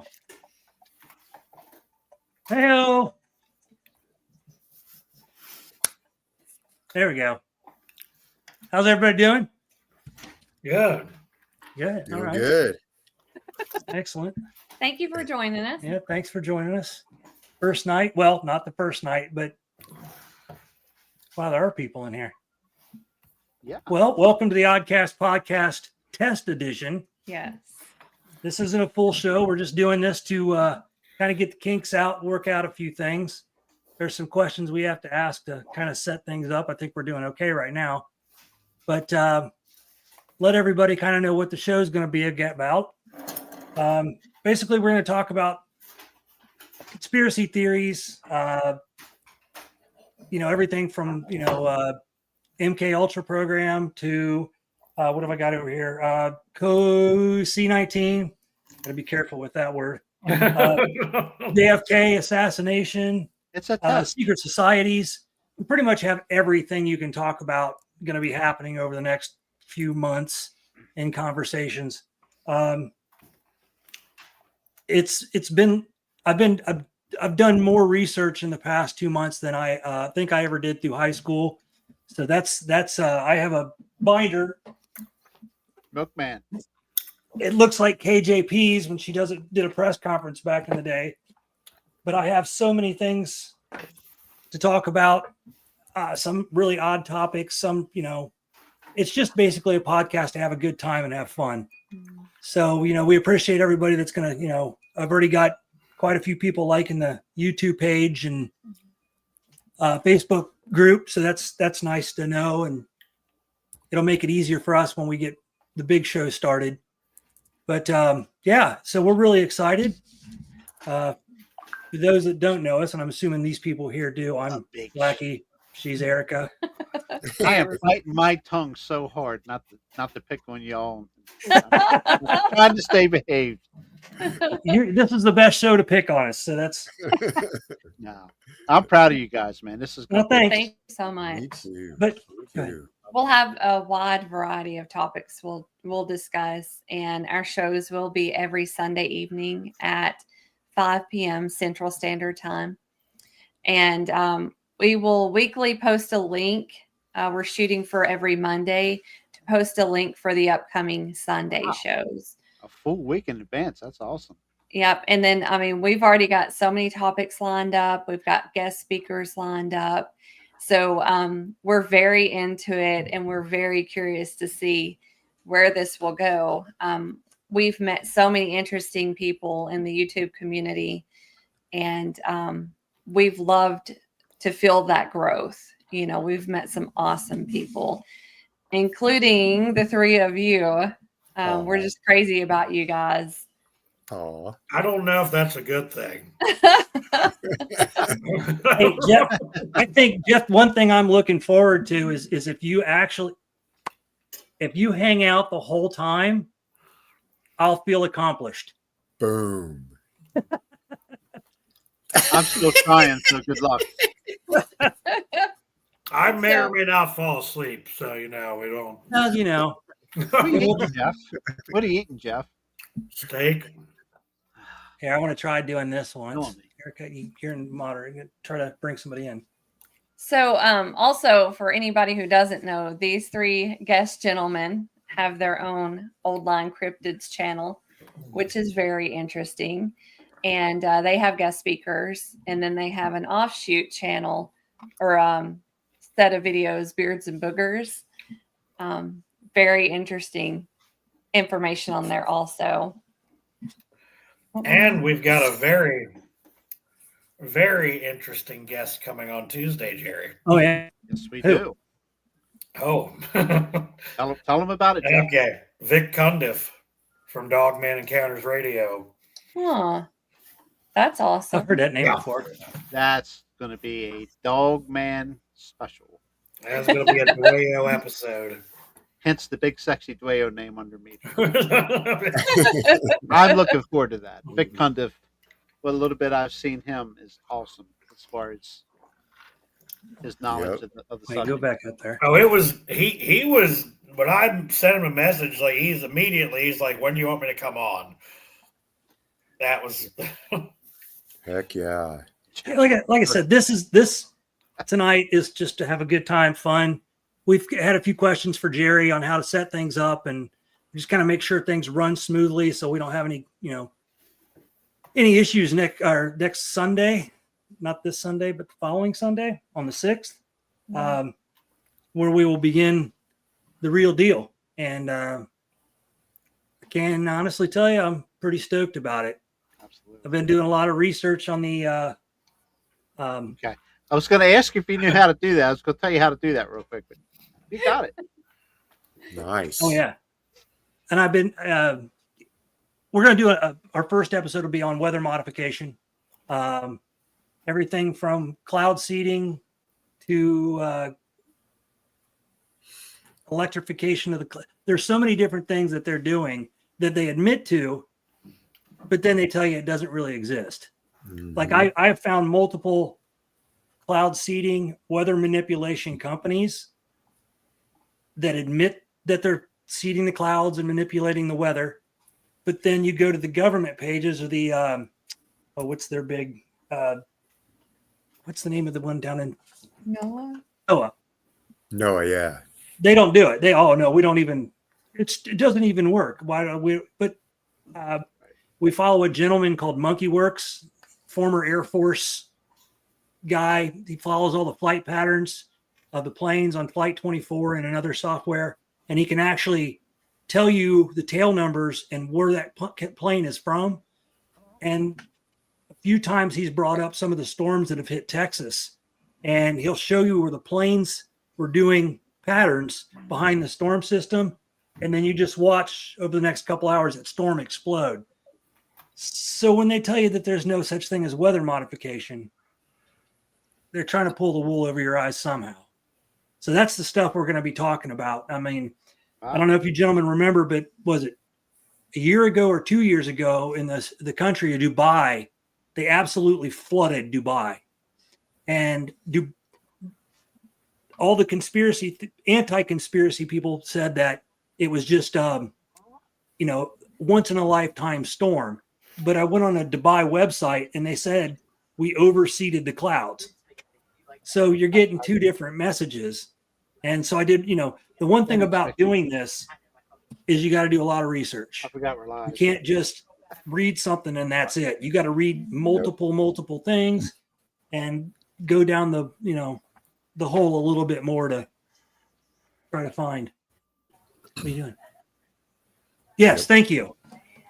go. Hello. There we go. How's everybody doing? Good. Good. All right. Good. Excellent. Thank you for joining us. Yeah, thanks for joining us. First night. Well, not the first night, but wow, there are people in here. Yeah. Well, welcome to the Oddcast Podcast Test Edition. Yes. This isn't a full show. We're just doing this to kind of get the kinks out, work out a few things. There's some questions we have to ask to kind of set things up. I think we're doing okay right now. But let everybody kind of know what the show is going to be about. Basically, we're going to talk about conspiracy theories, everything from, MK Ultra program to what have I got over here? C-19. Got to be careful with that word. JFK assassination. It's a test. Secret societies. We pretty much have everything you can talk about going to be happening over the next few months in conversations. I've done more research in the past 2 months than I think I ever did through high school. So that's I have a binder. Milkman. It looks like KJP's when she did a press conference back in the day. But I have so many things to talk about, some really odd topics, some, it's just basically a podcast to have a good time and have fun. So, we appreciate everybody that's going to, I've already got quite a few people liking the YouTube page and Facebook group. So that's nice to know. And it'll make it easier for us when we get the big show started. But so we're really excited. For those that don't know us, and I'm assuming these people here do, I'm Blackie. She's Erica. I am fighting my tongue so hard not to pick on y'all. I'm trying to stay behaved. This is the best show to pick on us, so that's. No, I'm proud of you guys, man. This is good. Well, thanks. Thank you so much. Me too. But Me too. We'll have a wide variety of topics we'll discuss, and our shows will be every Sunday evening at 5 p.m. Central Standard Time. And we will weekly post a link. We're shooting for every Monday to post a link for the upcoming Sunday shows. A full week in advance. That's awesome. Yep. And then, we've already got so many topics lined up. We've got guest speakers lined up. So we're very into it, and we're very curious to see where this will go. We've met so many interesting people in the YouTube community, and we've loved to feel that growth. We've met some awesome people, including the three of you. We're just crazy about you guys. Aw. I don't know if that's a good thing. hey, Jeff, I think Jeff, one thing I'm looking forward to is if you hang out the whole time, I'll feel accomplished. Boom. I'm still trying, so good luck. I may or may not fall asleep, so we don't. Well, What are you eating, Jeff? What are you eating, Jeff? Steak. Here, I want to try doing this once. Go on. Erica, you're in moderating. Try to bring somebody in. So also for anybody who doesn't know, these three guest gentlemen have their own Old Line Cryptids channel, which is very interesting. And they have guest speakers, and then they have an offshoot channel or set of videos, Beards and Boogers. Very interesting information on there also. And we've got a very, very interesting guest coming on Tuesday, Jerry. Oh, yeah. Yes, we Who? do. Oh. Tell them about it, Jeff. Okay. Vic Cundiff from Dogman Encounters Radio. Huh. That's awesome. I've heard that name Yeah. before. That's going to be a Dogman special. That's going to be a Dueo episode. Hence the big sexy Dueo name underneath. I'm looking forward to that. Vic Cundiff, what little bit I've seen him is awesome as far as his knowledge of the Wait, subject. go back up there. Oh, it was he was when I sent him a message, he's like, when do you want me to come on? That was Heck yeah. Like I said, this tonight is just to have a good time, fun. We've had a few questions for Jerry on how to set things up and just kind of make sure things run smoothly so we don't have any, any issues next Sunday, not this Sunday, but the following Sunday on the 6th, where we will begin the real deal. And I can honestly tell you, I'm pretty stoked about it. Absolutely. I've been doing a lot of research on the Okay. I was going to ask you if you knew how to do that. I was going to tell you how to do that real quick, but you got it. Nice. Oh yeah, and I've been. We're going to do our first episode will be on weather modification, everything from cloud seeding to electrification of the. There's so many different things that they're doing that they admit to, but then they tell you it doesn't really exist. Mhm. Like I have found multiple cloud seeding weather manipulation companies that admit that they're seeding the clouds and manipulating the weather, but then you go to the government pages of the what's their big what's the name of the one down in Noah. No, yeah. they don't do it. No, we don't even. It doesn't even work. Why don't we? But we follow a gentleman called Monkey Works, former Air Force guy. He follows all the flight patterns of the planes on Flight 24 and another software, and he can actually tell you the tail numbers and where that plane is from. And a few times he's brought up some of the storms that have hit Texas, and he'll show you where the planes were doing patterns behind the storm system, and then you just watch over the next couple hours that storm explode. So when they tell you that there's no such thing as weather modification, they're trying to pull the wool over your eyes somehow. So that's the stuff we're going to be talking about. I mean, I don't know if you gentlemen remember, but was it a year ago or 2 years ago in the country of Dubai, they absolutely flooded Dubai. And all the anti-conspiracy people said that it was just, once in a lifetime storm. But I went on a Dubai website and they said we overseeded the clouds. So you're getting two different messages. And so I did, the one thing about doing this is you got to do a lot of research. I forgot we're live. You can't just read something and that's it. You got to read multiple things and go down the hole a little bit more to try to find. What are you doing? Yes, thank you.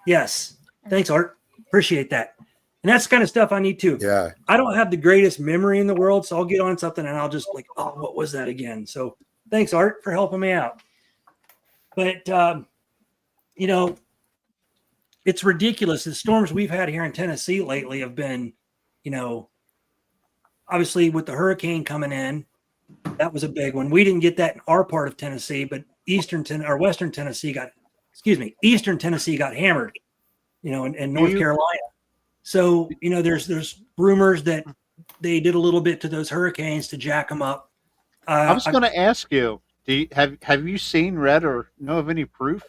Yes. Thanks, Art. Appreciate that. And that's the kind of stuff I need too. Yeah. I don't have the greatest memory in the world, so I'll get on something and I'll just what was that again? So thanks, Art, for helping me out. But, it's ridiculous. The storms we've had here in Tennessee lately have been, obviously with the hurricane coming in, that was a big one. We didn't get that in our part of Tennessee, but Eastern Tennessee got hammered, in North Carolina. So, there's rumors that they did a little bit to those hurricanes to jack them up. I was going to ask you, have you seen, read, or know of any proof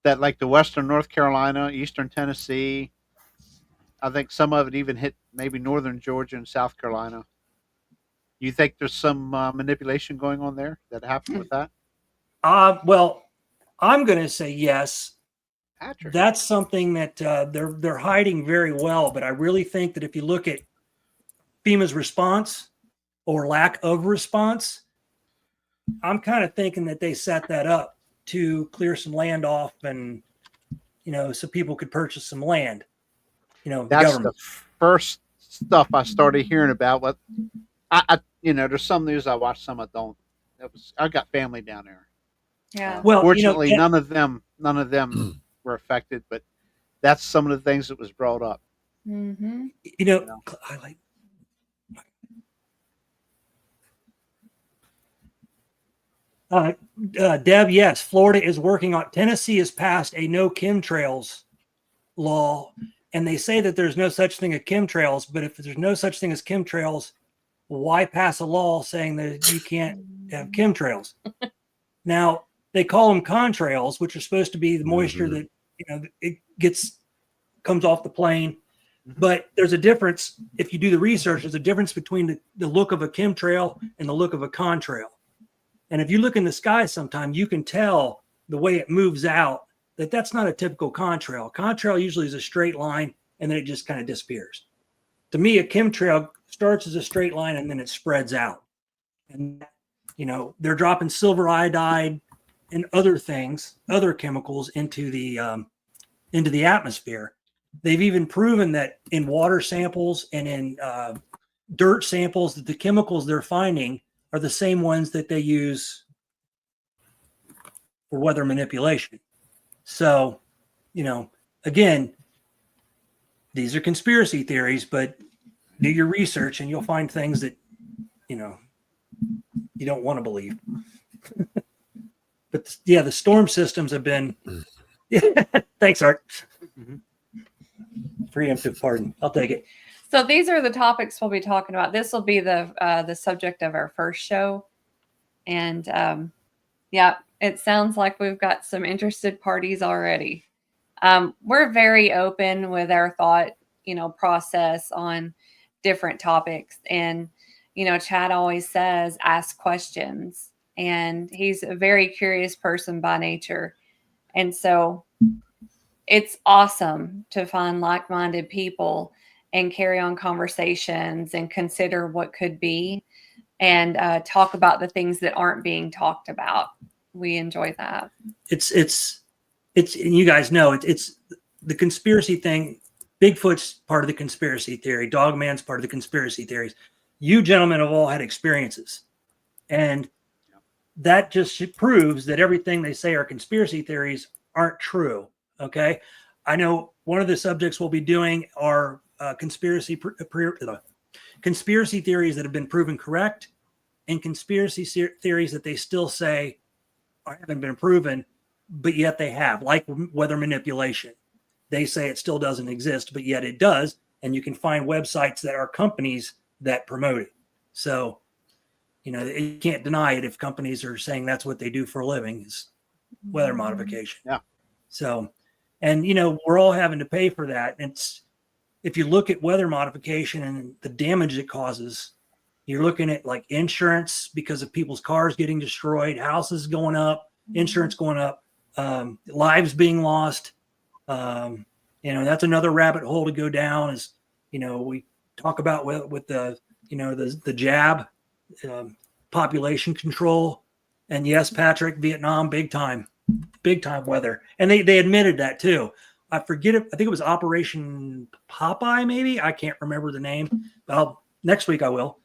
that like the Western North Carolina, Eastern Tennessee, I think some of it even hit maybe Northern Georgia and South Carolina. You think there's some manipulation going on there that happened with that? Well, I'm going to say yes. Patrick. That's something that they're hiding very well. But I really think that if you look at FEMA's response or lack of response, I'm kind of thinking that they set that up to clear some land off and, so people could purchase some land. That's the first stuff I started hearing about. What I there's some news I watch, some I don't. I got family down there. Yeah. Well, Fortunately, none of them were affected, but that's some of the things that was brought up. Mm-hmm. I like. Deb, yes, Florida is working on. Tennessee has passed a no chemtrails law, and they say that there's no such thing as chemtrails. But if there's no such thing as chemtrails, why pass a law saying that you can't have chemtrails? Now they call them contrails, which are supposed to be the moisture that it gets comes off the plane. But there's a difference. If you do the research, there's a difference between the look of a chemtrail and the look of a contrail. And if you look in the sky sometime, you can tell the way it moves out that that's not a typical contrail. Contrail usually is a straight line and then it just kind of disappears. To me, a chemtrail starts as a straight line and then it spreads out. And, you know, they're dropping silver iodide and other things, other chemicals into the atmosphere. They've even proven that in water samples and in dirt samples that the chemicals they're finding are the same ones that they use for weather manipulation. So, you know, again, these are conspiracy theories, but do your research and you'll find things that, you know, you don't want to believe. But yeah, the storm systems have been. Thanks, Art. Preemptive pardon. I'll take it. So these are the topics we'll be talking about. This will be the subject of our first show. And yeah, it sounds like we've got some interested parties already. We're very open with our thought, you know, process on different topics. And, you know, Chad always says, ask questions. And he's a very curious person by nature. And so it's awesome to find like-minded people and carry on conversations and consider what could be and talk about the things that aren't being talked about. We enjoy that. It's and you guys know it's the conspiracy thing. Bigfoot's part of the conspiracy theory. Dogman's part of the conspiracy theories. You gentlemen have all had experiences, and that just proves that everything they say are conspiracy theories aren't true. Okay. I know one of the subjects we'll be doing are conspiracy theories that have been proven correct and conspiracy theories that they still say haven't been proven, but yet they have, like weather manipulation. They say it still doesn't exist, but yet it does. And you can find websites that are companies that promote it. So, you know, you can't deny it if companies are saying that's what they do for a living is weather modification. Yeah. So, and, you know, we're all having to pay for that. And it's, if you look at weather modification and the damage it causes, you're looking at like insurance because of people's cars getting destroyed, houses going up, insurance going up, lives being lost. You know, that's another rabbit hole to go down is, you know, we talk about with the, you know, the jab, population control. And yes, Patrick, Vietnam, big time weather. And they admitted that too. I forget it. I think it was Operation Popeye, maybe. I can't remember the name, but next week I will.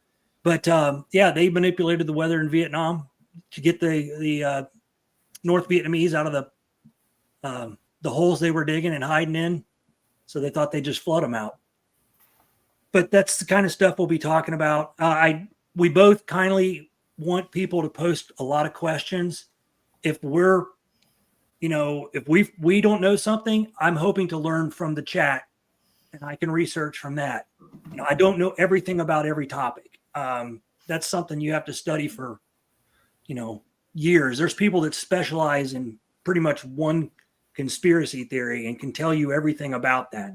But yeah, they manipulated the weather in Vietnam to get the North Vietnamese out of the holes they were digging and hiding in. So they thought they'd just flood them out. But that's the kind of stuff we'll be talking about. We both kindly want people to post a lot of questions. If we're, you know, if we don't know something, I'm hoping to learn from the chat and I can research from that. You know, I don't know everything about every topic. That's something you have to study for, you know, years. There's people that specialize in pretty much one conspiracy theory and can tell you everything about that.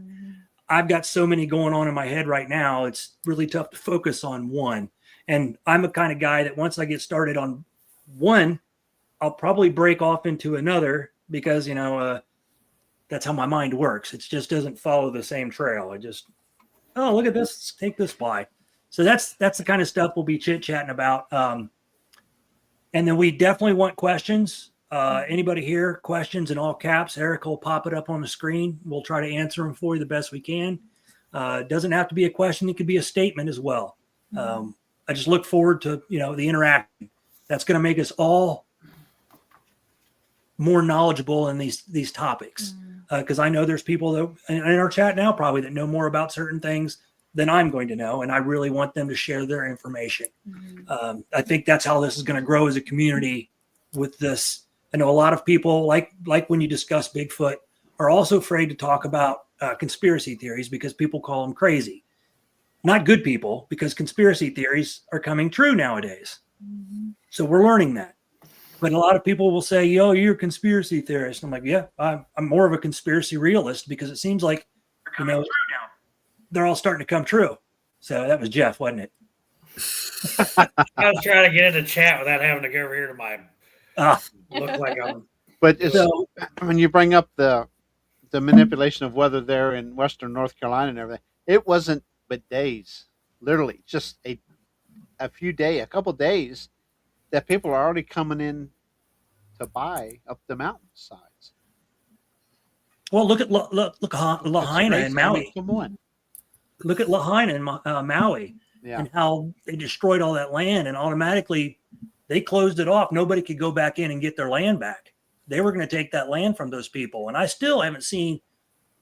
I've got so many going on in my head right now. It's really tough to focus on one. And I'm a kind of guy that once I get started on one, I'll probably break off into another because, you know, that's how my mind works. It just doesn't follow the same trail. It just, oh, look at this. Let's take this by. So that's the kind of stuff we'll be chit-chatting about. And then we definitely want questions. Anybody here, questions in all caps, Eric will pop it up on the screen. We'll try to answer them for you the best we can. It doesn't have to be a question. It could be a statement as well. I just look forward to, you know, the interaction. That's going to make us all more knowledgeable in these topics. Because I know there's people that in our chat now probably that know more about certain things than I'm going to know. And I really want them to share their information. I think that's how this is going to grow as a community with this. I know a lot of people, like when you discuss Bigfoot, are also afraid to talk about conspiracy theories because people call them crazy. Not good people, because conspiracy theories are coming true nowadays. So we're learning that. But a lot of people will say, yo, you're a conspiracy theorist. I'm like, yeah, I'm more of a conspiracy realist because it seems like you know, they're all starting to come true. So that was Jeff, wasn't it? I was trying to get into chat without having to go over here to my Ah, look like I'm. But it's so when you bring up the manipulation of weather there in Western North Carolina and everything, it wasn't but days, literally just a couple days that people are already coming in to buy up the mountainsides. well, look at look It's Lahaina crazy. and Maui. I mean, come on. Look at Lahaina and Maui Yeah. and how they destroyed all that land and automatically they closed it off. Nobody could go back in and get their land back. They were going to take that land from those people. And I still haven't seen,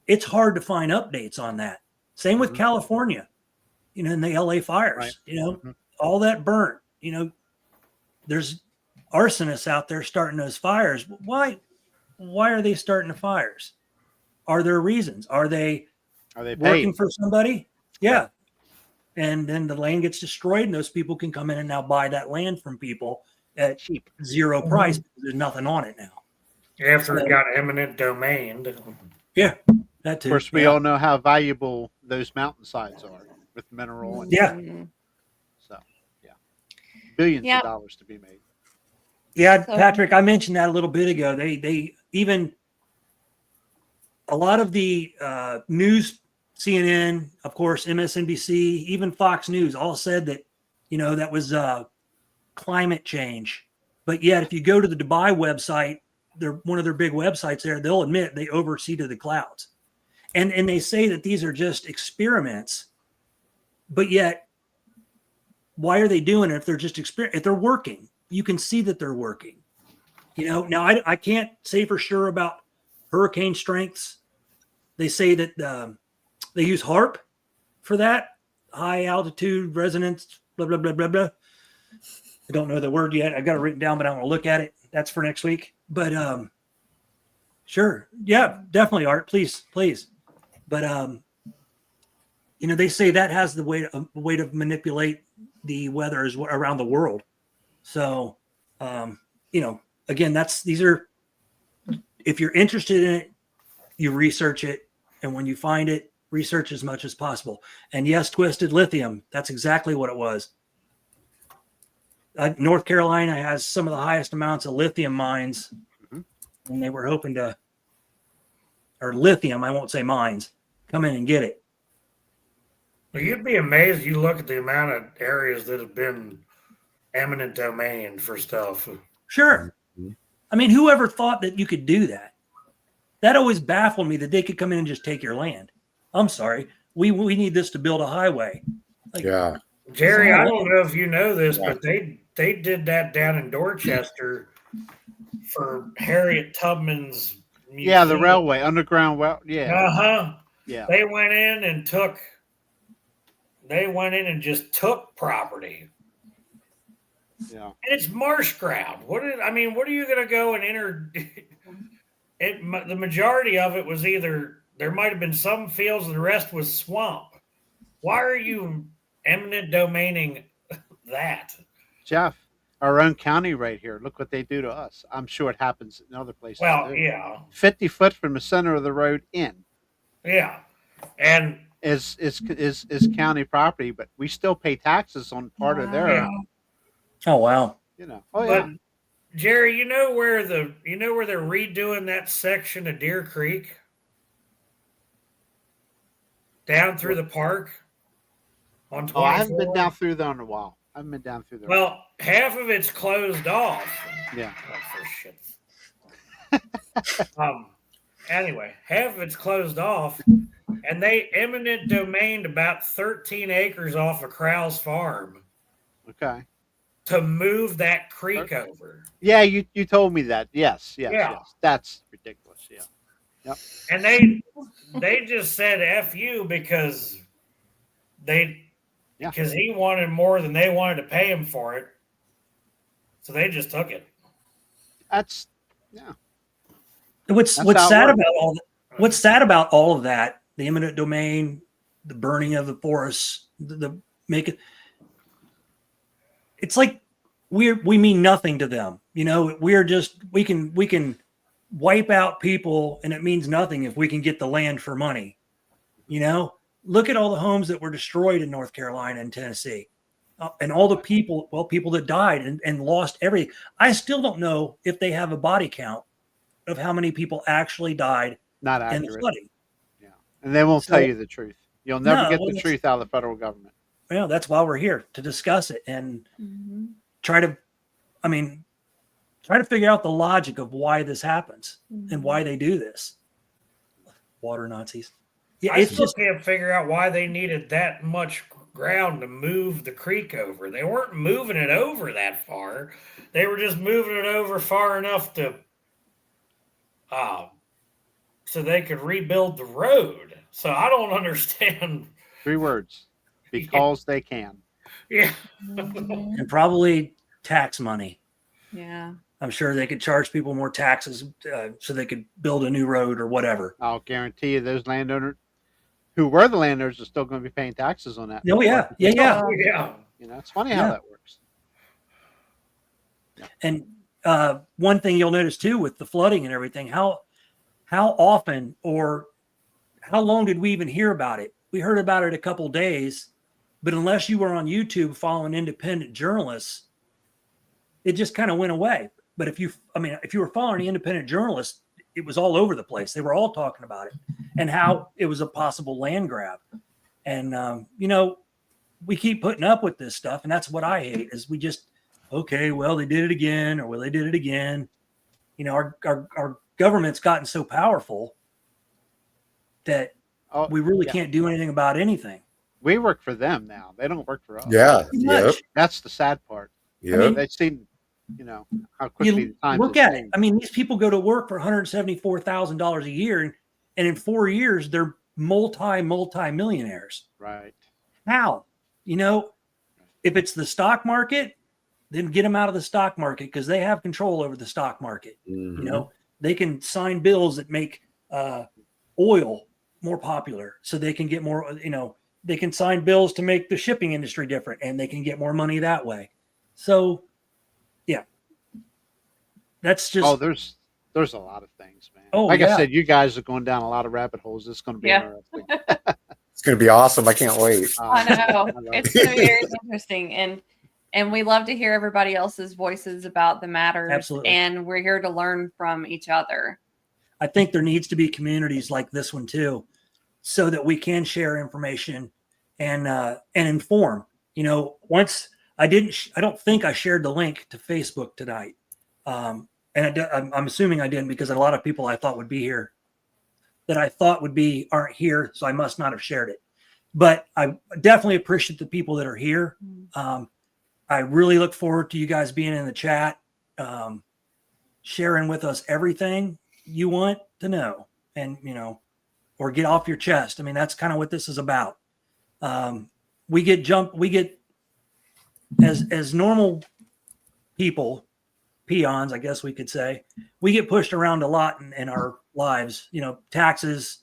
it's hard to find updates on that. Same with California, you know, in the LA fires, Right. you know, all that burnt, you know, there's arsonists out there starting those fires. Why are they starting the fires? Are there reasons? Are they working paid? for somebody? Yeah. And then the land gets destroyed and those people can come in and now buy that land from people at Cheap. zero price because there's nothing on it now. After it got eminent domain. Yeah. That too. Of course, we all know how valuable those mountainsides are with mineral and Yeah. so yeah, billions Yep. of dollars to be made. Yeah, So- Patrick, I mentioned that a little bit ago. They even a lot of the news, CNN, of course, MSNBC, even Fox News, all said that, you know, that was climate change. But yet, if you go to the Dubai website, they're one of their big websites there. They'll admit they overseeded the clouds, and they say that these are just experiments. But yet, why are they doing it if they're just if they're working? You can see that they're working. You know, now I can't say for sure about hurricane strengths. They say that they use HARP for that, high altitude resonance, blah, blah, blah, blah, blah. I don't know the word yet. I've got it written down, but I want to look at it. That's for next week. But sure. Yeah, definitely, Art. Please. But, you know, they say that has the way to manipulate the weather around the world. So, you know, again, if you're interested in it, you research it. And when you find it, research as much as possible. And yes, twisted lithium. That's exactly what it was. North Carolina has some of the highest amounts of lithium mines. And they were hoping to, or lithium, I won't say mines, come in and get it. Well, you'd be amazed. You look at the amount of areas that have been eminent domain for stuff. Sure. I mean, whoever thought that you could do that? That always baffled me that they could come in and just take your land. I'm sorry. We need this to build a highway. Like, Yeah. Jerry, I don't know if you know this, but they did that down in Dorchester for Harriet Tubman's museum. Yeah, the railway, underground well. Yeah. Uh-huh. Yeah. They went in and just took property. Yeah. And it's marsh ground. What are you going to go and enter? The majority of it was either, there might have been some fields and the rest was swamp. Why are you eminent domaining that? Jeff, our own county right here. Look what they do to us. I'm sure it happens in other places. Well, too. yeah. 50 foot from the center of the road in Yeah. And is county property, but we still pay taxes on part of their, yeah. oh, wow. you know. Oh But yeah. Jerry, you know where they're redoing that section of Deer Creek? Down through the park on 24. Oh, I haven't been down through there in a while. I haven't been down through there. Well, half of it's closed off. yeah. Oh, for shit. Anyway, half of it's closed off, and they eminent domained about 13 acres off of Crowell's farm Okay. to move that creek over. Yeah, you told me that. Yes. Yeah. That's ridiculous. Yeah. And they just said F you because he wanted more than they wanted to pay him for it. So they just took it. That's yeah. What's That's how it sad works. about all that? What's sad about all of that? The eminent domain, the burning of the forests, the make it. It's like we mean nothing to them. You know, we can wipe out people, and it means nothing if we can get the land for money. You know, look at all the homes that were destroyed in North Carolina and Tennessee, and all the people, people that died and lost everything. I still don't know if they have a body count of how many people actually died Not in the accurate. flooding. Yeah. And they won't So- tell you the truth. You'll never No, get well, the that's- truth out of the federal government. Well, that's why we're here, to discuss it and Mhm. try to, I mean, try to figure out the logic of why this happens and why they do this. Water Nazis. Yeah, I it's still just can't figure out why they needed that much ground to move the creek over. They weren't moving it over that far. They were just moving it over far enough to, so they could rebuild the road. So I don't understand. 3 words. Because they can. Yeah. Mhm. and probably tax money. Yeah. I'm sure they could charge people more taxes so they could build a new road or whatever. I'll guarantee you those landowners who were the landowners are still going to be paying taxes on that. Oh yeah, yeah. Oh, yeah. You know, it's funny how Yeah. that works. And one thing you'll notice too with the flooding and everything, how often or how long did we even hear about it? We heard about it a couple days, but unless you were on YouTube following independent journalists, it just kind of went away. But if you were following the independent journalists, it was all over the place. They were all talking about it and how it was a possible land grab. And you know, we keep putting up with this stuff, and that's what I hate. Is we just okay, well they did it again, or well they did it again. You know, our government's gotten so powerful that Oh, we really yeah. can't do anything about anything. We work for them now. They don't work for us. Yeah. Pretty Yep. much. That's the sad part. Yep. They've seen, you know, how quickly You the times look have at it. changed. I mean, these people go to work for $174,000 a year, and in 4 years they're multi-millionaires. Right. How? You know, if it's the stock market, then get them out of the stock market because they have control over the stock market. Mhm. You know, they can sign bills that make oil more popular so they can get more, you know, they can sign bills to make the shipping industry different and they can get more money that way. So, yeah, that's just, Oh, there's a lot of things, man. Oh, like yeah. I said, you guys are going down a lot of rabbit holes. It's going to be Yeah. interesting. It's going to be awesome. I can't wait. I know. love It's it. very interesting. And we love to hear everybody else's voices about the matters. Absolutely. And we're here to learn from each other. I think there needs to be communities like this one too, so that we can share information and inform. You know, once I don't think I shared the link to Facebook tonight, and I'm assuming I didn't because a lot of people I thought would be here, that I thought would be aren't here, so I must not have shared it. But I definitely appreciate the people that are here. I really look forward to you guys being in the chat, sharing with us everything you want to know, and you know, or get off your chest. I mean, that's kind of what this is about. We get as normal people, peons, I guess we could say, we get pushed around a lot in our lives. You know, taxes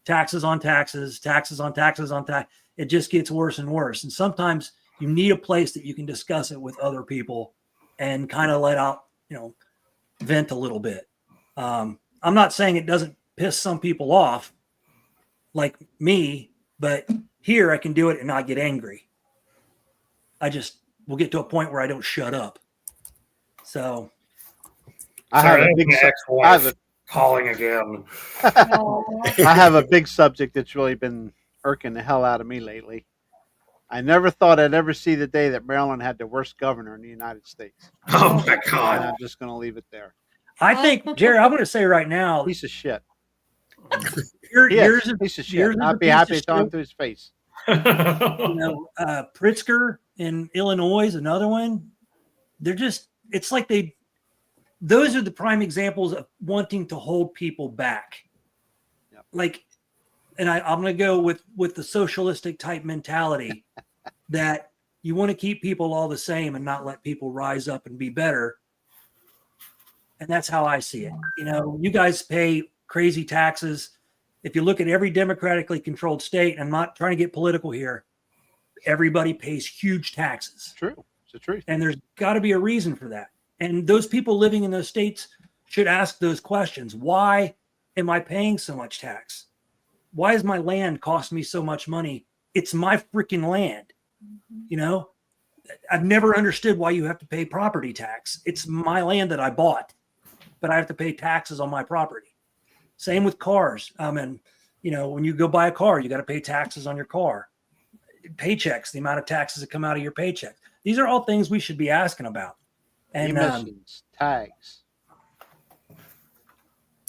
on taxes, taxes on taxes on tax. It just gets worse and worse. And sometimes you need a place that you can discuss it with other people and kind of let out, you know, vent a little bit. I'm not saying it doesn't piss some people off like me, but here I can do it and not get angry. I just will get to a point where I don't shut up. So I have Sorry, a big my I have ex-wife a, calling again. I have a big subject that's really been irking the hell out of me lately. I never thought I'd ever see the day that Maryland had the worst governor in the United States. Oh my And God. I'm just going to leave it there. I think, Jerry, I'm going to say right now, Piece of shit. yours Yes, is, piece of yours shit. is a I'd be piece happy of to tell him shit. to his face. You know, Pritzker in Illinois is another one. They're just, it's like those are the prime examples of wanting to hold people back. Yep. Like, and I'm going to go with the socialistic type mentality that you want to keep people all the same and not let people rise up and be better. And that's how I see it. You know, you guys pay crazy taxes. If you look at every democratically controlled state, and I'm not trying to get political here, everybody pays huge taxes. True. It's the truth. And there's got to be a reason for that. And those people living in those states should ask those questions. Why am I paying so much tax? why is my land costing me so much money? It's my freaking land. You know, I've never understood why you have to pay property tax. It's my land that I bought, but I have to pay taxes on my property. Same with cars. And you know, when you go buy a car, you got to pay taxes on your car. Paychecks, the amount of taxes that come out of your paycheck. These are all things we should be asking about. And Emissions, tags.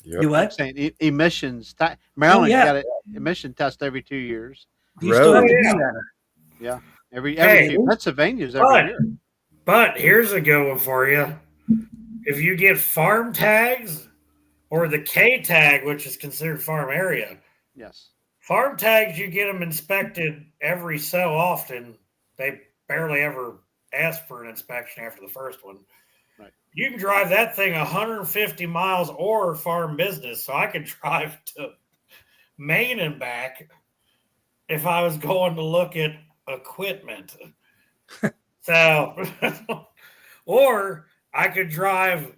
Yep. you I'm what? saying emissions. Maryland yeah. got an emission test every 2 years. You still have to Roads. do that. Yeah, every Hey. two. Pennsylvania's every But- year. But here's a good one for you. If you get farm tags or the K tag, which is considered farm area, Yes. farm tags, you get them inspected every so often. They barely ever ask for an inspection after the first one. Right. You can drive that thing 150 miles or farm business. So I could drive to Maine and back if I was going to look at equipment. So, or I could drive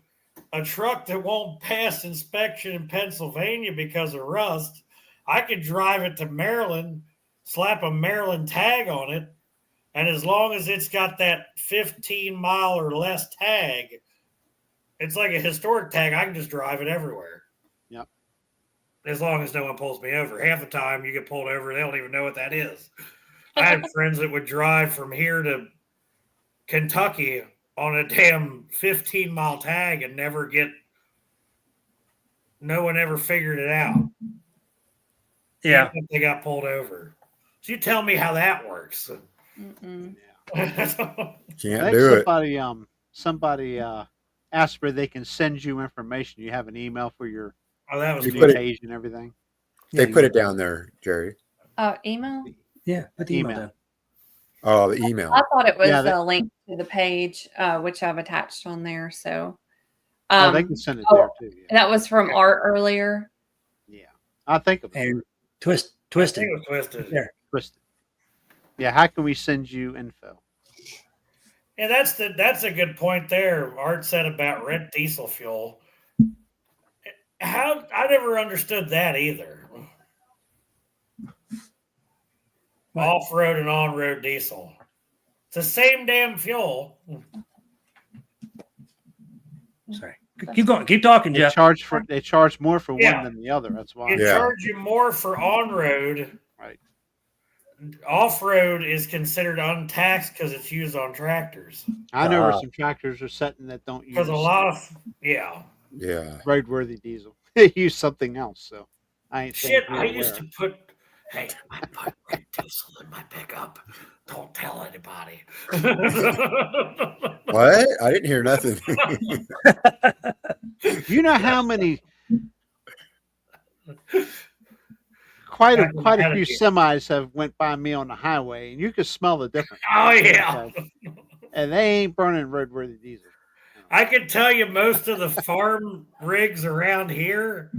a truck that won't pass inspection in Pennsylvania because of rust. I could drive it to Maryland, slap a Maryland tag on it, and as long as it's got that 15-mile or less tag, it's like a historic tag. I can just drive it everywhere. Yep. As long as no one pulls me over. Half the time you get pulled over, they don't even know what that is. I had friends that would drive from here to Kentucky on a damn 15-mile tag and no one ever figured it out. Yeah. Even if they got pulled over. So you tell me how that works. Mm-mm. Can't I think do it. somebody asked where they can send you information. You have an email for your Oh, that was You me. put it- page and everything. They put it down there, Jerry. Email? Yeah. Put the email Email. down. Oh, the email. I thought it was Yeah, a link to the page, which I've attached on there. So, They can send it oh, there too. Yeah. that was from Art earlier. Yeah. I think of it. And I think twisted. it was twisted. There. Twisted. Yeah. How can we send you info? Yeah, that's a good point there. Art said about red diesel fuel. How I never understood that either. What? Off-road and on-road diesel. It's the same damn fuel. Sorry. Keep going. Keep talking, They Jeff. charge more for Yeah. one than the other. That's why. It Yeah. charge you more for on-road. Right. Off-road is considered untaxed because it's used on tractors. I know where some tractors are setting that don't use Because a lot of Yeah. roadworthy diesel. They use something else. So I ain't saying shit. who I or used where. to put. Hey, I put red diesel in my pickup. Don't tell anybody. What? I didn't hear nothing. You know how many quite a few semis have went by me on the highway, and you can smell the difference. Oh yeah. And they ain't burning roadworthy diesel. I can tell you most of the farm rigs around here,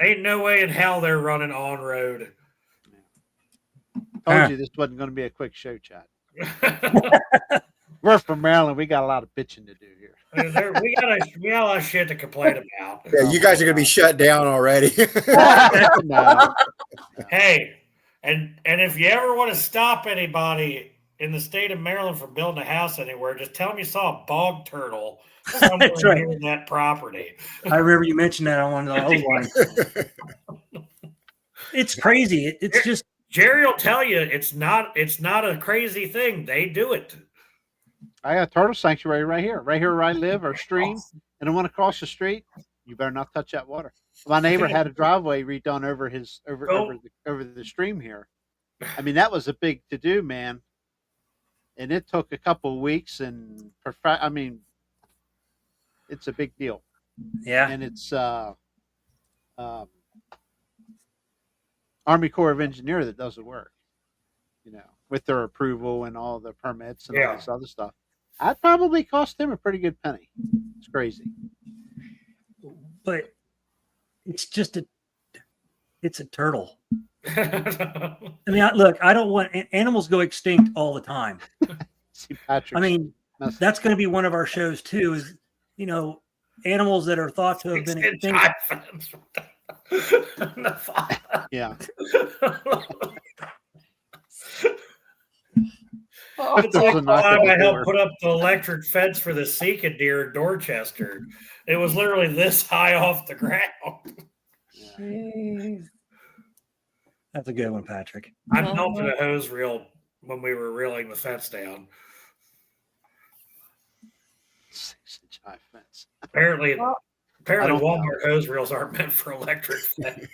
ain't no way in hell they're running on road. Told you this wasn't going to be a quick show, chat. We're from Maryland. We got a lot of bitching to do here. we got a lot of shit to complain about. Yeah, you guys are gonna be shut down already. No. Hey, and if you ever want to stop anybody in the state of Maryland from building a house anywhere, just tell them you saw a bog turtle somewhere That's right. near that property. I remember you mentioned that on one of the old lines. It's crazy. It's just Jerry will tell you it's not a crazy thing. They do it. I got a turtle sanctuary right here where I live, or stream, and the one across the street. You better not touch that water. My neighbor had a driveway redone over the stream here. I mean, that was a big to do, man. And it took a couple of weeks, and I mean, it's a big deal. yeah. And it's Army Corps of Engineer that does the work, with their approval and all the permits and all this other stuff. I'd probably cost him a pretty good penny. It's crazy. But it's just it's a turtle. I mean, look, I don't want animals go extinct all the time. See, Patrick. I mean, that's going to be one of our shows too. Is animals that are thought to have been extinct. Yeah. It's There's like a the knock at time the I helped door. put up the electric fence for the Seeking deer in Dorchester. It was literally this high off the ground. Jeez. That's a good one, Patrick. I melted a hose reel when we were reeling the fence down. 6-inch high fence. Apparently I don't Walmart hose reels aren't meant for electric fence.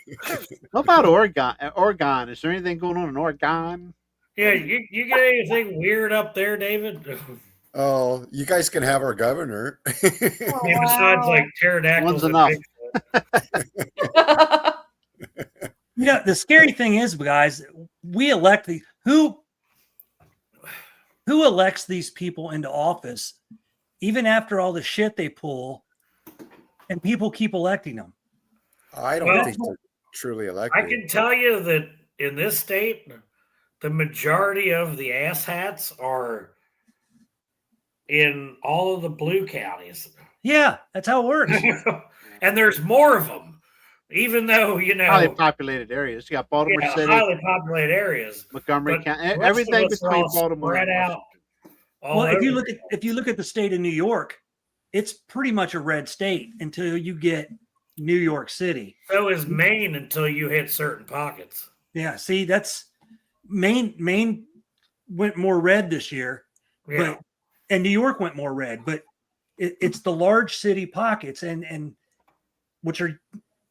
What about Oregon? Oregon, is there anything going on in Oregon? Yeah, you get anything weird up there, David? Oh, you guys can have our governor. Besides like pterodactyls One's and enough. Bigfoot. You know, the scary thing is, guys, we elect who elects these people into office, even after all the shit they pull, and people keep electing them. I don't think they're truly elected. I can tell you that in this state, the majority of the asshats are in all of the blue counties. Yeah, that's how it works. And there's more of them. Even though, Highly populated areas. You got Baltimore City, highly populated areas, Montgomery but County, most of everything us are between all Baltimore spread and out. Well, if you look at the state of New York, it's pretty much a red state until you get New York City. So is Maine until you hit certain pockets. Yeah, see, that's Maine went more red this year, Yeah. and New York went more red, but it's the large city pockets and which are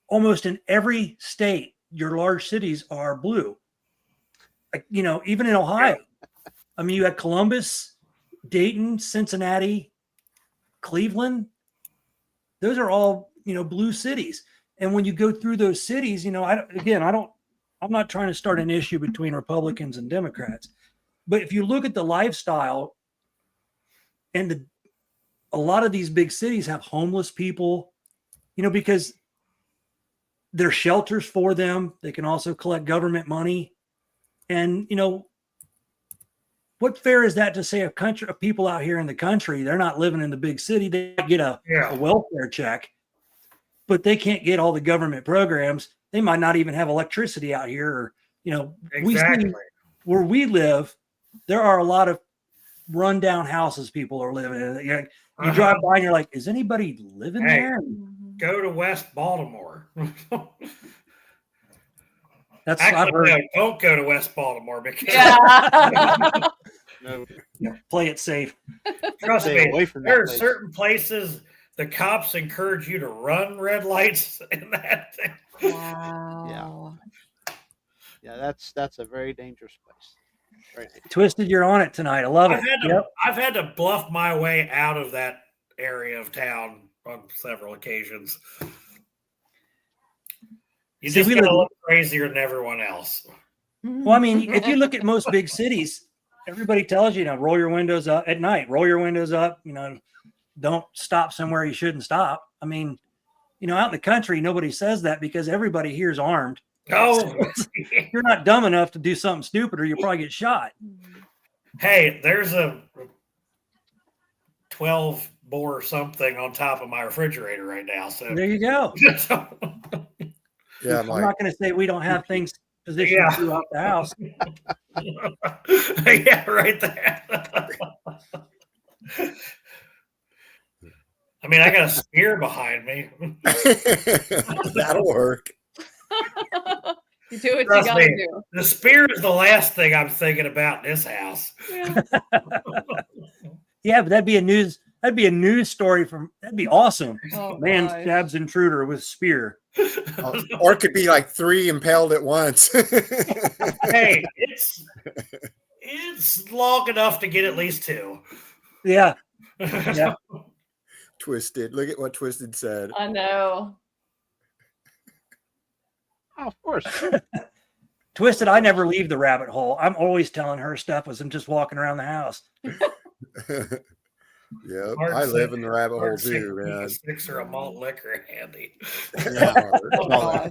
almost in every state. Your large cities are blue. Like, even in Ohio. I mean, you had Columbus, Dayton, Cincinnati, Cleveland. Those are all, blue cities. And when you go through those cities, I'm not trying to start an issue between Republicans and Democrats, but if you look at the lifestyle and a lot of these big cities have homeless people, because there's shelters for them. They can also collect government money. And, what fair is that to say of people out here in the country, they're not living in the big city. They get a welfare check, but they can't get all the government programs. They might not even have electricity out here. Or, Exactly. we see where we live, there are a lot of rundown houses people are living in. You drive by and you're like, is anybody living there? Go to West Baltimore. That's Actually, no, don't go to West Baltimore because play it safe. Trust Stay me, away from that there are place. certain places the cops encourage you to run red lights in that thing. Wow. Yeah, that's a very dangerous place. Very dangerous. Twisted, you're on it tonight. I love it. I've had to bluff my way out of that area of town on several occasions. You just gotta look crazier than everyone else. Well, I mean, if you look at most big cities, everybody tells you, roll your windows up at night, roll your windows up, don't stop somewhere you shouldn't stop. I mean, out in the country, nobody says that because everybody here is armed. Oh, you're not dumb enough to do something stupid or you'll probably get shot. Hey, there's a 12 bore something on top of my refrigerator right now. So there you go. Yeah, I'm not going to say we don't have things positioned throughout the house. Yeah, right there. I mean, I got a spear behind me. That'll work. You do what Trust you gotta me, do. The spear is the last thing I'm thinking about in this house. Yeah, but that'd be a news story that'd be awesome. Oh, Man gosh. stabs intruder with spear. Or it could be like 3 impaled at once. Hey, it's long enough to get at least 2. Yeah. Yeah. Twisted. Look at what Twisted said. I know. Oh, of course. Twisted, I never leave the rabbit hole. I'm always telling her stuff as I'm just walking around the house. Yeah, I live in the rabbit hole too, man. A 6 or a malt liquor handy. Yeah.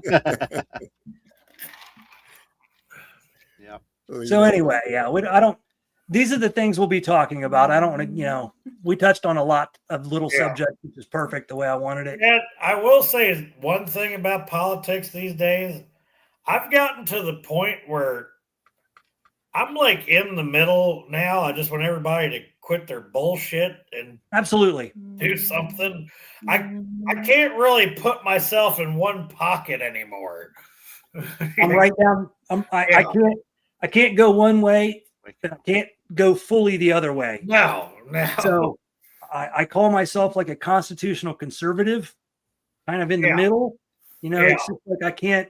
Yeah. So anyway, I don't. These are the things we'll be talking about. I don't want to, we touched on a lot of little Yeah. subjects, which is perfect the way I wanted it. And I will say one thing about politics these days. I've gotten to the point where I'm like in the middle now. I just want everybody to quit their bullshit and Absolutely. do something. I can't really put myself in one pocket anymore. I'm right down. Yeah. I can't go one way, but I can't go fully the other way. No. So I call myself like a constitutional conservative, kind of in the Yeah. middle. You know, Yeah. it's just like I can't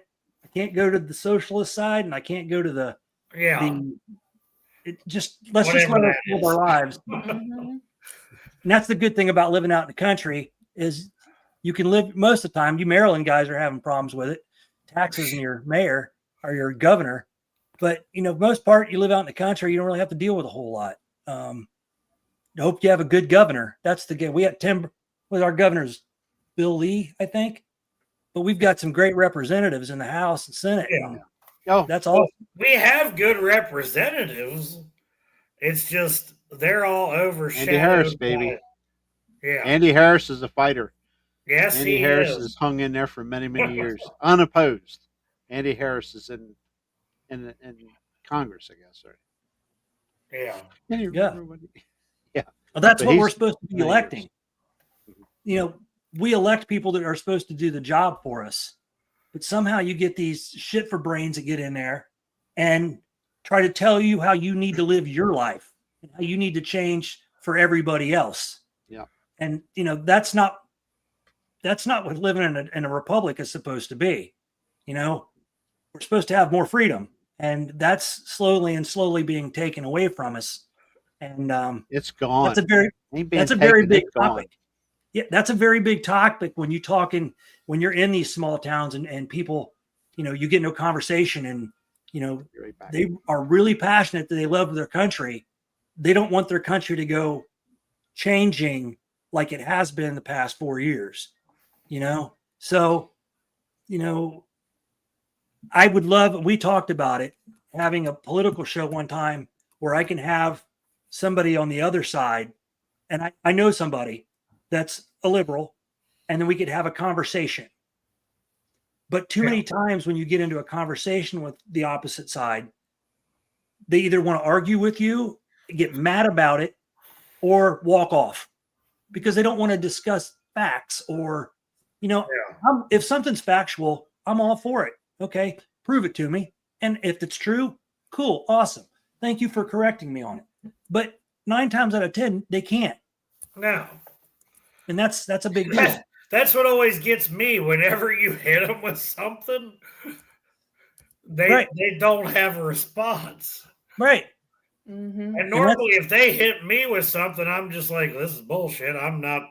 go to the socialist side, and I can't go to the Yeah. let's just Whatever let us that live is. our lives. Mhm. And that's the good thing about living out in the country is you can live most of the time. You Maryland guys are having problems with it, taxes and your mayor or your governor. But most part you live out in the country, you don't really have to deal with a whole lot. I hope you have a good governor. That's the good. We had Tim with our governor's Bill Lee, I think, but we've got some great representatives in the House and Senate. Yeah. And Oh, that's all. We have good representatives. It's just they're all overshadowed. Andy Harris, by- baby. Yeah. Andy Harris is a fighter. Yes, Andy he Harris is. has hung in there for many, many years, unopposed. Andy Harris is in Congress, I guess. Right? Yeah. Can you Yeah. remember when Well, that's But what we're he's- supposed to be many electing. years. We elect people that are supposed to do the job for us. But somehow you get these shit for brains that get in there and try to tell you how you need to live your life and how you need to change for everybody else. Yeah. And that's not what living in a republic is supposed to be. We're supposed to have more freedom, and that's slowly being taken away from us. And It's gone. that's a very Ain't being that's a very taken, big it's gone. topic. Yeah, that's a very big topic when when you're in these small towns and people, you get into a conversation and, Be right back. they are really passionate that they love their country. They don't want their country to go changing like it has been in the past 4 years, So, I would love, we talked about it, having a political show one time where I can have somebody on the other side, and I know somebody that's a liberal, and then we could have a conversation. But too many times when you get into a conversation with the opposite side, they either want to argue with you, get mad about it, or walk off because they don't want to discuss facts or, if something's factual, I'm all for it. Okay, prove it to me. And if it's true, cool, awesome. Thank you for correcting me on it. But 9 times out of 10, they can't. No. And that's a big deal. That's what always gets me. Whenever you hit them with something, they don't have a response. Right. Mhm. And normally, if they hit me with something, I'm just like, "This is bullshit." I'm not.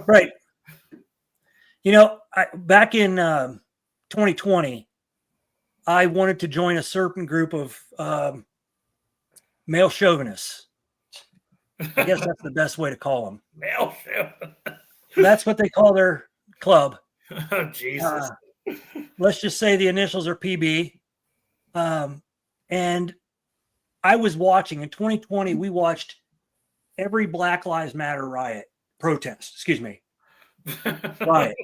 Right. Back in 2020, I wanted to join a certain group of male chauvinists. I guess that's the best way to call them. Male show. That's what they call their club. Oh, Jesus. Let's just say the initials are PB. And I was watching in 2020, we watched every Black Lives Matter protest, riot.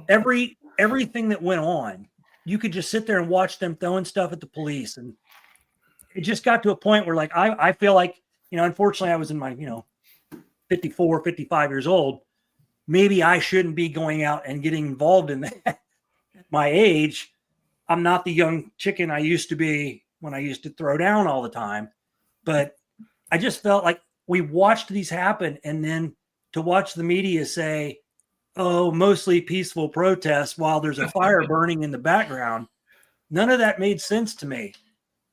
Everything that went on, you could just sit there and watch them throwing stuff at the police. And it just got to a point where like, I feel like, unfortunately I was in my, 54, 55 years old. Maybe I shouldn't be going out and getting involved in that. At my age, I'm not the young chicken I used to be when I used to throw down all the time. But I just felt like we watched these happen. And then to watch the media say, oh, mostly peaceful protests while there's a fire burning in the background, none of that made sense to me.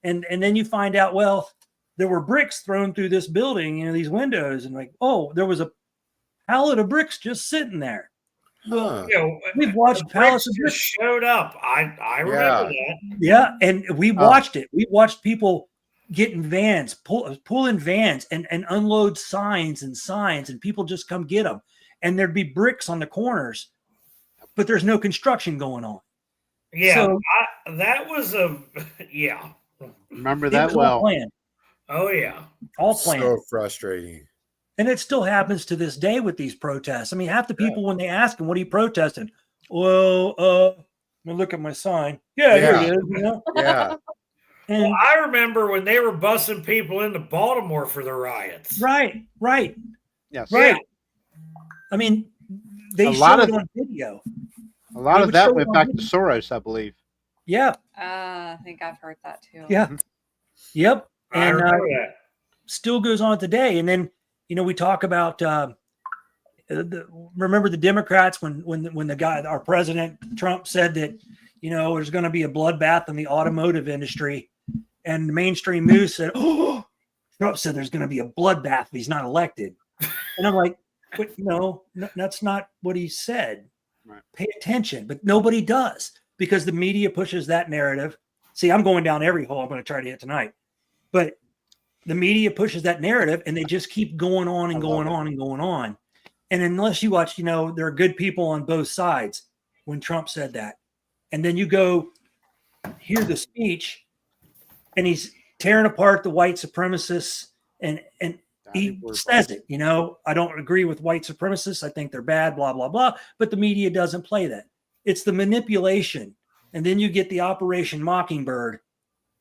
And then you find out, well, there were bricks thrown through this building, these windows, and like, oh, there was a pallet of bricks just sitting there. Huh. We've watched pallets of just bricks. showed up. I remember that. Yeah, and we watched it. We watched people get in vans, pull in vans and unload signs, and people just come get them. And there'd be bricks on the corners, but there's no construction going on. Yeah, So, that was yeah. Remember it that was all well. planned. Oh yeah. All planned. So frustrating. And it still happens to this day with these protests. I mean, half the people, when they ask them, what are you protesting? Well, let me look at my sign. Yeah, here it Yeah. is. You know? Yeah. And Well, I remember when they were busing people into Baltimore for the riots. right. Yes. Right. I mean, they A show lot it of- on video. A lot They of would that show it went on back to video. Soros, I believe. Yeah. I think I've heard that too. Yeah. Yep. I And remember that. still goes on today. And then, we talk about remember the Democrats when the guy, our president Trump, said that there's going to be a bloodbath in the automotive industry, and the mainstream news said, "Oh, Trump said there's going to be a bloodbath if he's not elected." And I'm like, "But no, that's not what he said. Right. Pay attention." But nobody does because the media pushes that narrative. See, I'm going down every hole I'm going to try to hit tonight, but the media pushes that narrative, and they just keep going on and going on and going on. And unless you watch, there are good people on both sides when Trump said that. And then you go hear the speech, and he's tearing apart the white supremacists, and he says it, I don't agree with white supremacists. I think they're bad, blah, blah, blah. But the media doesn't play that. It's the manipulation. And then you get the Operation Mockingbird,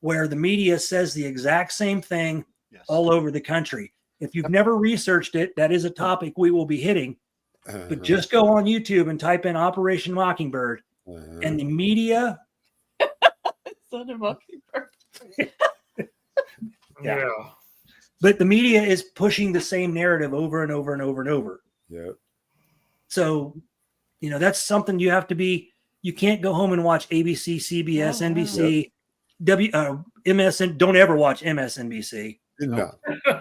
where the media says the exact same thing all over the country. If you've never researched it, that is a topic we will be hitting. But just go on YouTube and type in Operation Mockingbird, and the media. Son of Mockingbird. Yeah. But the media is pushing the same narrative over and over and over and over. Yeah. So, that's something you have to be. You can't go home and watch ABC, CBS, NBC, MSN. Don't ever watch MSNBC. No.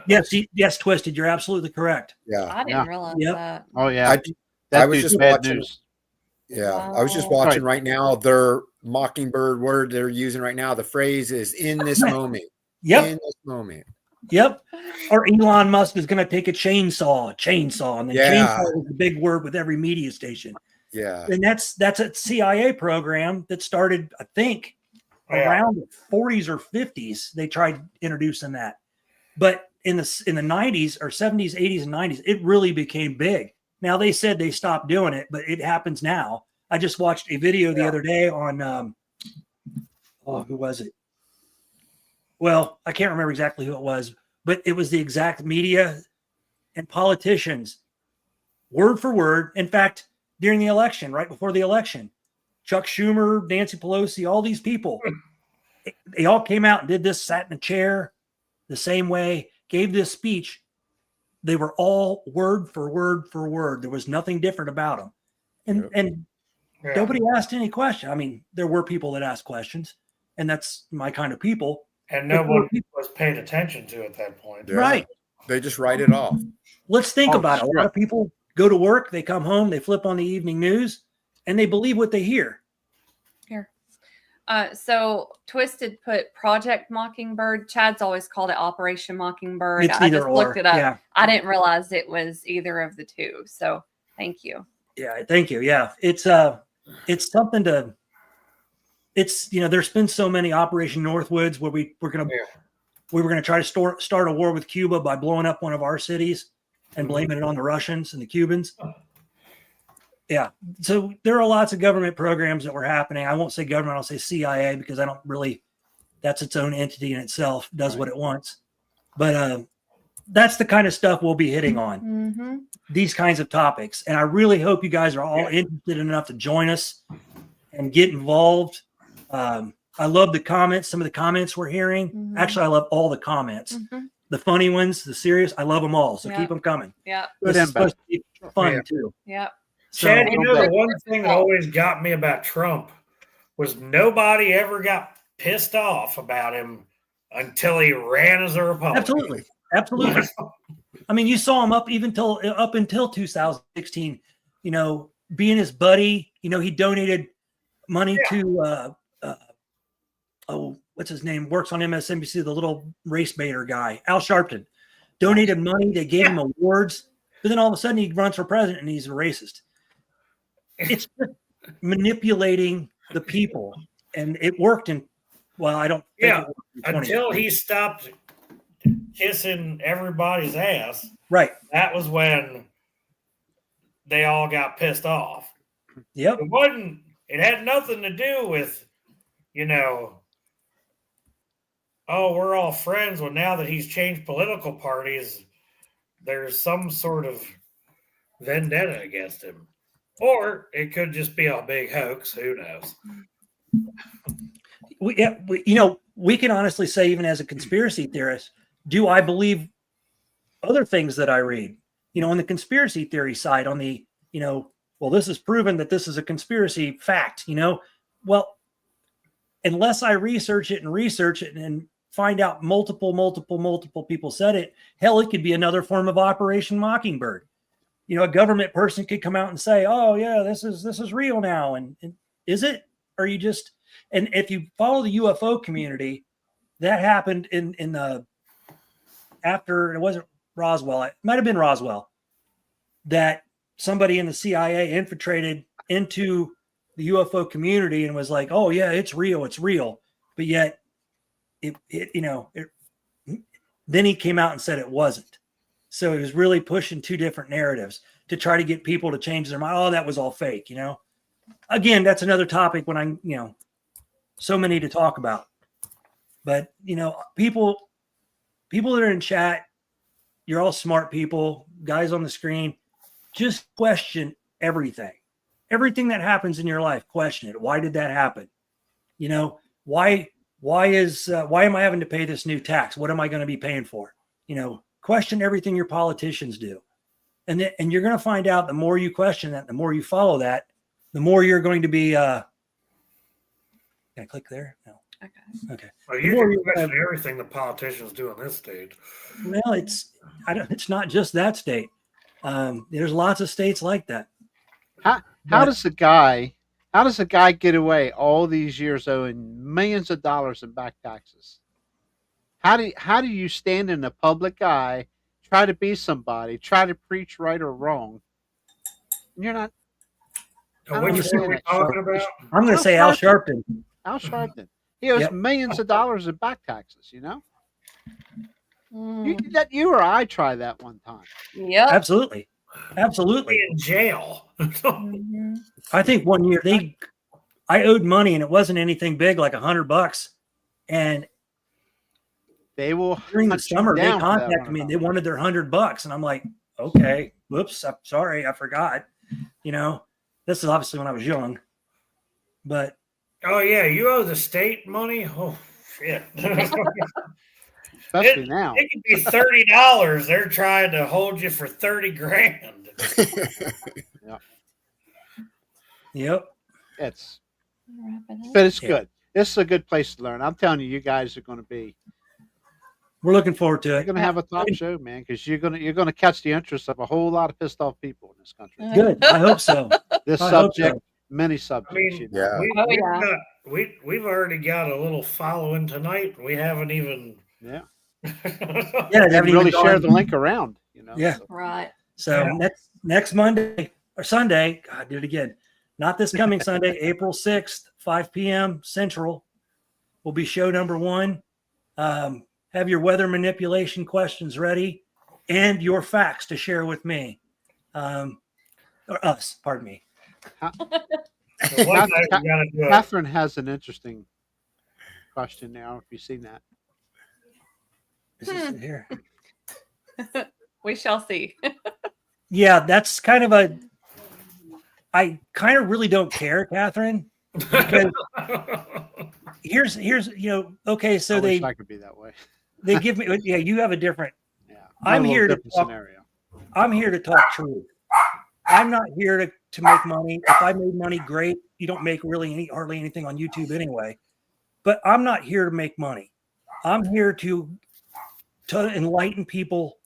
Yes, Twisted. You're absolutely correct. Yeah. I didn't realize Yep. that. Oh yeah, I that was dude's just bad watching- news. Yeah. I was just watching right now. Their Mockingbird word they're using right now. The phrase is "in this moment." Yep. In this moment. Yep. Or Elon Musk is going to take a chainsaw, and then Yeah. chainsaw is a big word with every media station. Yeah. And that's a CIA program that started, I think, around the 40s or 50s. They tried introducing that, but in the 90s or 70s, 80s, and 90s, it really became big. Now they said they stopped doing it, but it happens now. I just watched a video the other day on who was it? Well, I can't remember exactly who it was, but it was the exact media and politicians, word for word. In fact, during the election, right before the election, Chuck Schumer, Nancy Pelosi, all these people, they all came out and did this, sat in a chair the same way, gave this speech. They were all word for word for word. There was nothing different about them. And nobody asked any question. I mean, there were people that asked questions, and that's my kind of people. And no one was paying attention to at that point. Yeah. Right. They just write it off. Let's think about it. A sure. lot of people go to work, they come home, they flip on the evening news, and they believe what they hear. Here. So Twisted put Project Mockingbird. Chad's always called it Operation Mockingbird. It's I either just or. looked it up. Yeah. I didn't realize it was either of the two. So thank you. Yeah. Thank you. Yeah. It's something to, there's been so many Operation Northwoods where we were going to try to start a war with Cuba by blowing up one of our cities and blaming it on the Russians and the Cubans. Yeah. So there are lots of government programs that were happening. I won't say government, I'll say CIA, because I don't really, that's its own entity in itself, does what it wants. But that's the kind of stuff we'll be hitting on, Mm-hmm. these kinds of topics. And I really hope you guys are all interested enough to join us and get involved. I love the comments, some of the comments we're hearing. Mhm. Actually, I love all the comments. Mm-hmm. The funny ones, the serious, I love them all. So Yeah. keep them coming. Yep. Good This is and bad. supposed to be fun too. Yep. So, Chad, you know Okay. the one thing that always got me about Trump was nobody ever got pissed off about him until he ran as a Republican. absolutely. I mean, you saw him up until 2016. Being his buddy. He donated money to what's his name? Works on MSNBC, the little race baiter guy, Al Sharpton. Donated money. They gave him awards, but then all of a sudden he runs for president and he's a racist. It's just manipulating the people, and it worked in. Well, I don't. Think it worked in 20. Until he stopped kissing everybody's ass. Right. That was when they all got pissed off. Yep. It had nothing to do with, oh, we're all friends. Well, now that he's changed political parties, there's some sort of vendetta against him. Or it could just be a big hoax. Who knows? We can honestly say, even as a conspiracy theorist, do I believe other things that I read? On the conspiracy theory side, on the, well, this is proven that this is a conspiracy fact, well, unless I research it and find out multiple people said it, hell, it could be another form of Operation Mockingbird. A government person could come out and say, oh yeah, this is real now. And is it? Or you just, and if you follow the UFO community, that happened in the, after, it wasn't Roswell, it might've been Roswell, that somebody in the CIA infiltrated into the UFO community and was like, oh yeah, it's real. But yet then he came out and said it wasn't. So he was really pushing two different narratives to try to get people to change their mind. Oh, that was all fake, Again, that's another topic when so many to talk about. But, people that are in chat, you're all smart people, guys on the screen, just question everything. Everything that happens in your life, question it. Why did that happen? Why am I having to pay this new tax? What am I going to be paying for? Question everything your politicians do. And you're going to find out the more you question that, the more you follow that, the more you're going to be, can I click there? No. Okay. Well, you can question everything the politicians do in this state. Well, it's not just that state. There's lots of states like that. How does a guy get away all these years owing millions of dollars in back taxes? How do you stand in the public eye, try to be somebody, try to preach right or wrong? And you're not. Which one are we talking about? I'm going to say Al Sharpton. Al Sharpton. He owes millions of dollars in back taxes. Let you or I try that one time. Yep. Absolutely. Be in jail. I think one year I owed money and it wasn't anything big, like $100, and they will during the summer they contacted me and they wanted their $100, and I'm like, okay, whoops, I'm sorry, I forgot. This is obviously when I was young, but oh yeah, you owe the state money. Oh shit. Especially now. It could be $30. They're trying to hold you for $30,000. Yeah. Yep. But it's good. This is a good place to learn. I'm telling you, you guys are going to be. We're looking forward to it. You're going to have a top show, man, because you're going to catch the interest of a whole lot of pissed off people in this country. Good. I hope so. This subject, many subjects. Yeah. We've already got a little following tonight. We haven't even. Yeah. Yeah, they really share the link around. Yeah. Right. So next Monday or Sunday, God, do it again. Not this coming Sunday, April 6th, 5 p.m. Central, will be show number 1. Have your weather manipulation questions ready and your facts to share with me. Or us, pardon me. Catherine has an interesting question now, if you've seen that. Is this here? We shall see. Yeah, that's kind of I kind of really don't care, Catherine. Because here's okay, so I could be that way. They give me you have a different. Yeah, I'm here to talk. Scenario. I'm here to talk truth. I'm not here to make money. If I made money, great. You don't make hardly anything on YouTube anyway. But I'm not here to make money. I'm here to enlighten people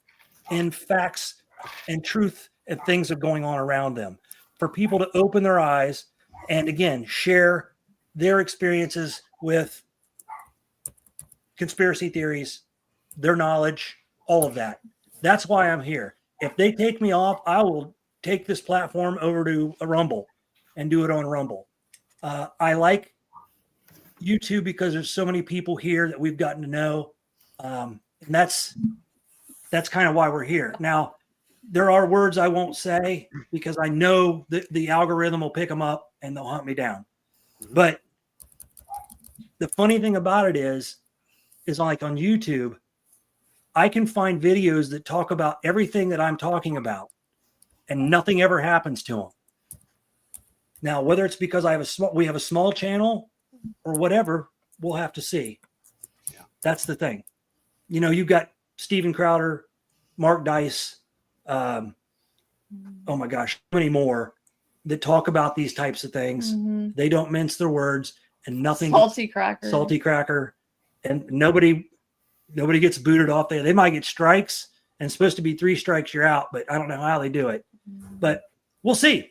in facts and truth and things that are going on around them, for people to open their eyes and again share their experiences with conspiracy theories, their knowledge, all of that. That's why I'm here. If they take me off, I will take this platform over to a Rumble and do it on Rumble. I like YouTube because there's so many people here that we've gotten to know. And that's that's kind of why we're here. Now, there are words I won't say because I know the algorithm will pick them up and they'll hunt me down. But the funny thing about it is like on YouTube, I can find videos that talk about everything that I'm talking about and nothing ever happens to them. Now, whether it's because we have a small channel or whatever, we'll have to see. Yeah. That's the thing. You know, you've got Steven Crowder, Mark Dice, oh my gosh, so many more that talk about these types of things. Mm-hmm. They don't mince their words and nothing. Salty cracker. And nobody gets booted off there. They might get strikes, and it's supposed to be 3 strikes, you're out, but I don't know how they do it. But we'll see.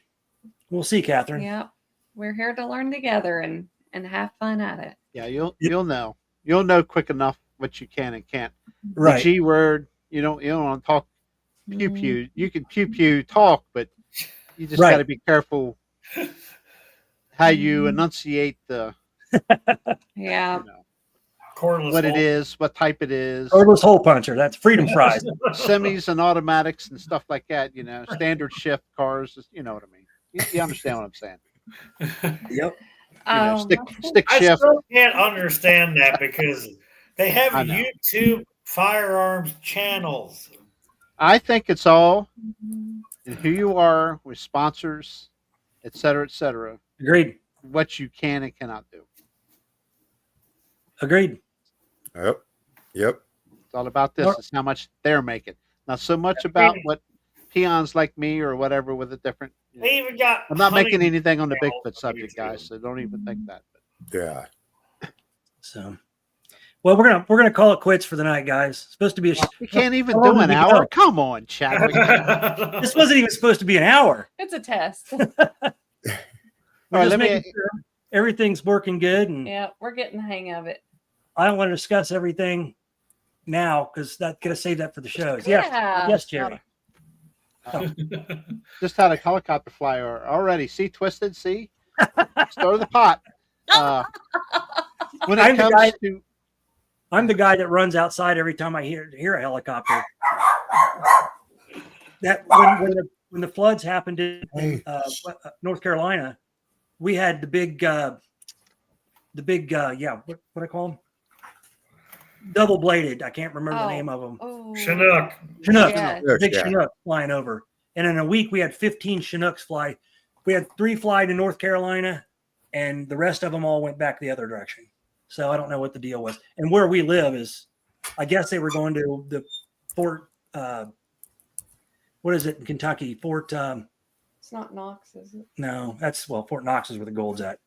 We'll see, Catherine. Yeah. We're here to learn together and have fun at it. Yeah, you'll know. You'll know quick enough what you can and can't. Right. The G word, you don't want to talk pew pew. You can pew pew talk, but you just got to be careful how you enunciate the Yeah. Cordless what it hole. is, what type it is. Cordless hole puncher. That's freedom fries. Semis and automatics and stuff like that, standard shift cars, you know what I mean. You understand what I'm saying. Yep. Stick I shift. still can't understand that because they have I know. YouTube firearms channels. I think it's all in who you are with sponsors, et cetera, Agreed. what you can and cannot do. Agreed. Yep. It's all about this. It's how much they're making. Not so much about what peons like me or whatever with a different. They even got. I'm not making hunting anything on the channels Bigfoot on subject, YouTube. guys. So don't even think that. Yeah. So, well, we're gonna call it quits for the night, guys. It's supposed to be We can't even How long do did an we hour. go? Come on, Chadwick. this wasn't even supposed to be an hour. It's a test. We're All right, just let me- making sure everything's working good, and Yeah, we're getting the hang of it. I don't want to discuss everything now because that's gonna save that for the shows. Yeah. Yes, Jerry. Just had a helicopter flyer already. See, twisted. See, stir the pot. When I'm it the comes guy- to I'm the guy that runs outside every time I hear a helicopter. That when the floods happened in North Carolina, we had the big what I call them? Double bladed. I can't remember the name of them. Oh. Chinook. Chinook. Yes. Big Yeah. Chinook flying over. And in a week, we had 15 Chinooks fly. We had 3 fly to North Carolina, and the rest of them all went back the other direction. So I don't know what the deal was. And where we live is, I guess they were going to the Fort, what is it in Kentucky? Fort, It's not Knox, is it? no, Fort Knox is where the gold's at.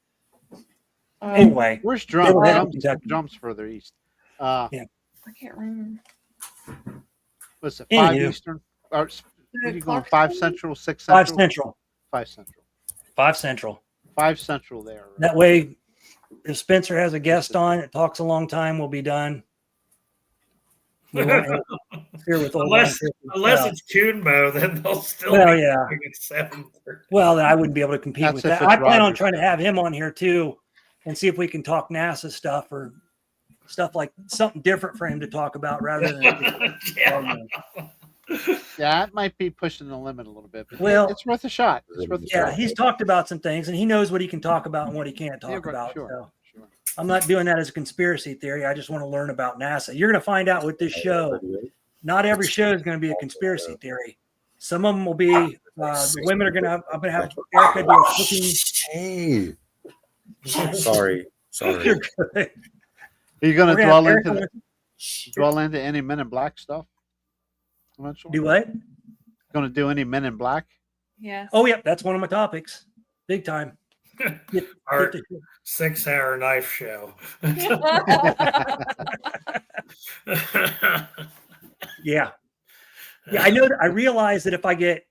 Oh, Anyway, where's They were heading Drums? to Kentucky. Drums further east. I can't remember. What's it? 5 Anywho. Eastern? Or what are you going? Clarkston? 5 Central, 6 5 Central? Central. 5 Central. 5 Central. 5 Central there. Right? That way, if Spencer has a guest on, it talks a long time, we'll be done. We won't interfere with old Unless line- it's Junbo, then they'll still Well, be yeah. at 7:30. Well, then I wouldn't be able to compete That's with if that. it's I plan on Roger. trying to have him on here too and see if we can talk NASA stuff or stuff like something different for him to talk about rather than Yeah. Yeah, it might be pushing the limit a little bit. But Well- it's worth a shot. It's worth a yeah, shot. he's talked about some things and he knows what he can talk about and what he can't talk Yeah, right, about. sure, So sure. I'm not doing that as a conspiracy theory. I just want to learn about NASA. You're going to find out with this show. Not every show is going to be a conspiracy theory. Some of them will be. The women are going to have. I'm going to have Erica do a cooking. Hey. Sorry. You're good. Are you going We're to gonna dwell have into Erica dwell into any Men in Black stuff? Eventually? do what? Going to do any Men in Black? Yes. Oh, yeah, that's one of my topics. Big time. Get Our the- 6-hour knife show. Yeah. Yeah, I know. I realize that if I get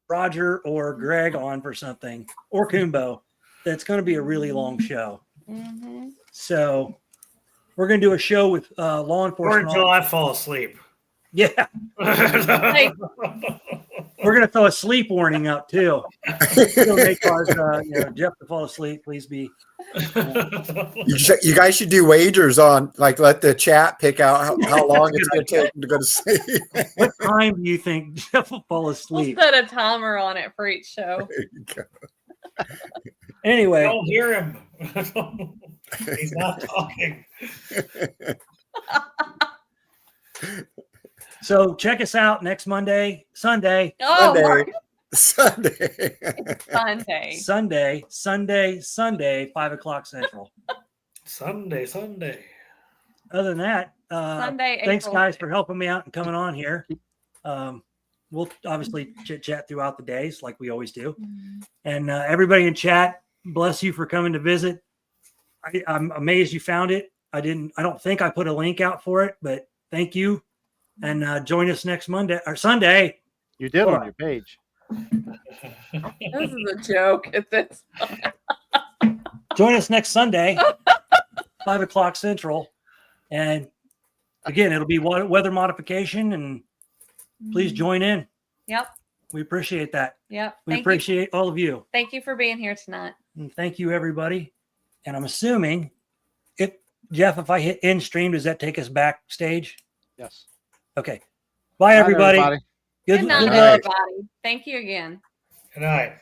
Roger or Greg on for something, or Kumbo, that's going to be a really long show. Mhm. So we're going to do a show with law Or enforcement. until I fall asleep. Yeah. Hey. We're gonna throw a sleep warning up too. It'll make cause Jeff to fall asleep. Please be. You guys should do wagers on, like, let the chat pick out how long it's going to take to go to sleep. What time do you think Jeff will fall We'll asleep? set a timer on it for each show. There you go. Anyway, Don't hear him. He's not talking. so check us out next Sunday, Oh, Mark, Sunday. Sunday. 5:00 Central. Sunday. Other than that, Sunday. thanks April guys 6th. for helping me out and coming on here. We'll obviously chit chat throughout the days like we always do. And everybody in chat, bless you for coming to visit. I'm amazed you found it. I don't think I put a link out for it, but thank you. And join us next Monday or Sunday. You did on your page. This is a joke at this. Join us next Sunday, 5:00 Central. And again, it'll be weather modification, and please join in. Yep. We appreciate that. Yep. We appreciate all of you. Thank you for being here tonight. And thank you, everybody. And I'm assuming Jeff, if I hit end stream, does that take us backstage? Yes. Okay. Bye, everybody. Good night, night. everybody. Thank you again. Good night.